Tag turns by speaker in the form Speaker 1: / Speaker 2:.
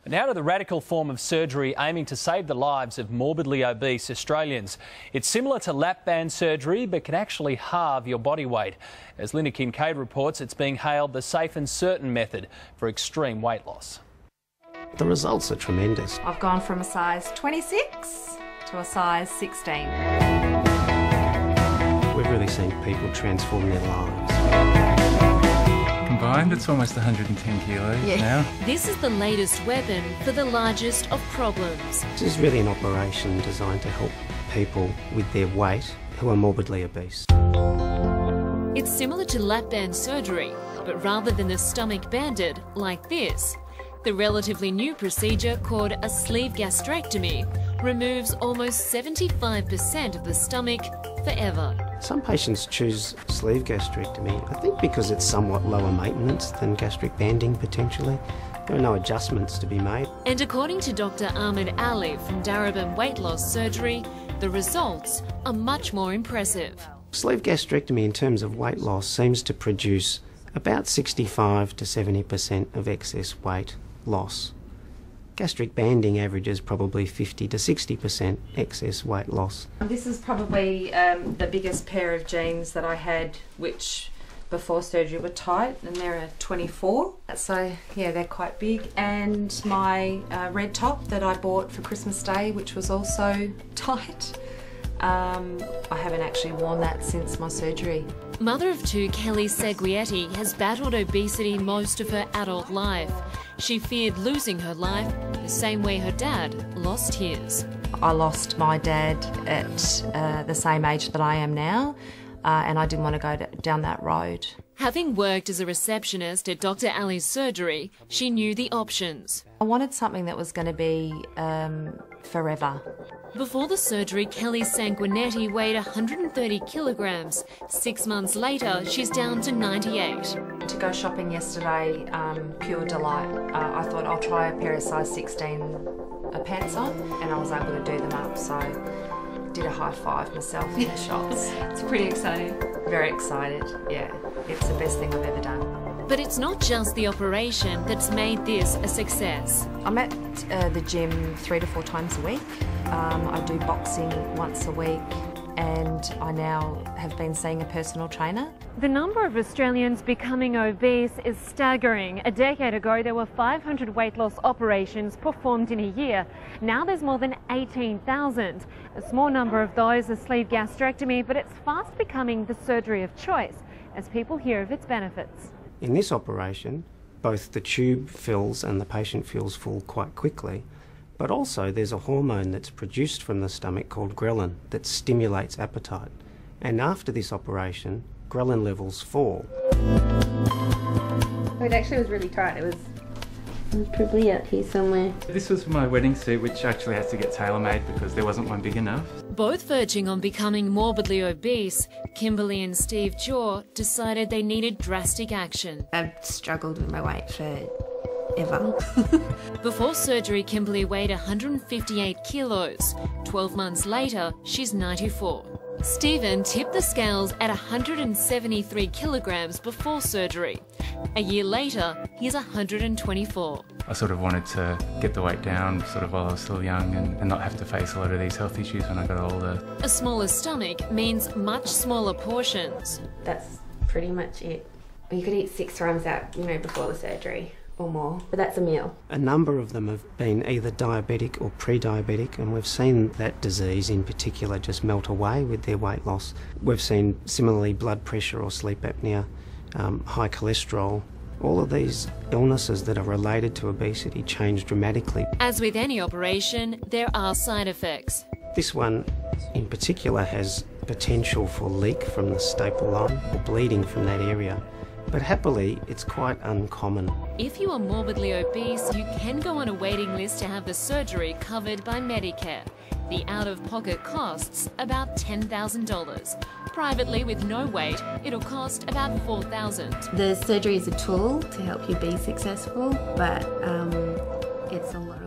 Speaker 1: Now to the radical form of surgery aiming to save the lives of morbidly obese Australians. It's similar to lap band surgery but can actually halve your body weight. As Linda Kincaid reports, it's being hailed the safe and certain method for extreme weight loss.
Speaker 2: The results are tremendous.
Speaker 3: I've gone from a size 26 to a size 16.
Speaker 2: We've really seen people transform their lives.
Speaker 4: Combined, it's almost 110 kilos now.
Speaker 5: This is the latest weapon for the largest of problems.
Speaker 2: This is really an operation designed to help people with their weight who are morbidly obese.
Speaker 5: It's similar to lap band surgery, but rather than the stomach banded like this, the relatively new procedure called a sleeve gastrectomy removes almost 75% of the stomach forever.
Speaker 2: Some patients choose sleeve gastrectomy, I think because it's somewhat lower maintenance than gastric banding potentially. There are no adjustments to be made.
Speaker 5: And according to Dr. Ahmed Ali from Darebin Weight Loss Surgery, the results are much more impressive.
Speaker 2: Sleeve gastrectomy in terms of weight loss seems to produce about 65 to 70% of excess weight loss. Gastric banding averages probably 50 to 60% excess weight loss.
Speaker 3: This is probably the biggest pair of jeans that I had, which before surgery were tight, and they're a 24. So yeah, they're quite big. And my red top that I bought for Christmas Day, which was also tight. I haven't actually worn that since my surgery.
Speaker 5: Mother of two, Kelly Seguietti, has battled obesity most of her adult life. She feared losing her life the same way her dad lost his.
Speaker 3: I lost my dad at the same age that I am now, and I didn't want to go down that road.
Speaker 5: Having worked as a receptionist at Dr. Ali's surgery, she knew the options.
Speaker 3: I wanted something that was going to be forever.
Speaker 5: Before the surgery, Kelly Sanguinetti weighed 130 kilograms. 6 months later, she's down to 98.
Speaker 3: To go shopping yesterday, pure delight. I thought I'll try a pair of size 16 pants on, and I was able to do them up, so did a high five myself in the shops.
Speaker 5: It's pretty exciting.
Speaker 3: Very excited, yeah. It's the best thing I've ever done.
Speaker 5: But it's not just the operation that's made this a success.
Speaker 3: I'm at the gym 3 to 4 times a week. I do boxing once a week, and I now have been seeing a personal trainer.
Speaker 6: The number of Australians becoming obese is staggering. A decade ago, there were 500 weight loss operations performed in a year. Now there's more than 18,000. A small number of those are sleeve gastrectomy, but it's fast becoming the surgery of choice as people hear of its benefits.
Speaker 2: In this operation, both the tube fills and the patient feels full quite quickly, but also there's a hormone that's produced from the stomach called ghrelin that stimulates appetite. And after this operation, ghrelin levels fall.
Speaker 7: It actually was really tight. It was probably out here somewhere.
Speaker 4: This was for my wedding suit, which actually has to get tailor-made because there wasn't one big enough.
Speaker 5: Both verging on becoming morbidly obese, Kimberly and Steve Jaw decided they needed drastic action.
Speaker 7: I've struggled with my weight for ever.
Speaker 5: Before surgery, Kimberly weighed 158 kilos. 12 months later, she's 94. Stephen tipped the scales at 173 kilograms before surgery. A year later, he's 124.
Speaker 4: I sort of wanted to get the weight down sort of while I was still young and not have to face a lot of these health issues when I got older.
Speaker 5: A smaller stomach means much smaller portions.
Speaker 7: That's pretty much it. You could eat 6 times out, before the surgery or more, but that's a meal.
Speaker 2: A number of them have been either diabetic or pre-diabetic, and we've seen that disease in particular just melt away with their weight loss. We've seen similarly blood pressure or sleep apnea, high cholesterol. All of these illnesses that are related to obesity change dramatically.
Speaker 5: As with any operation, there are side effects.
Speaker 2: This one in particular has potential for leak from the staple line or bleeding from that area. But happily, it's quite uncommon.
Speaker 5: If you are morbidly obese, you can go on a waiting list to have the surgery covered by Medicare. The out-of-pocket costs about $10,000. Privately, with no weight, it'll cost about $4,000.
Speaker 7: The surgery is a tool to help you be successful, but it's a lot.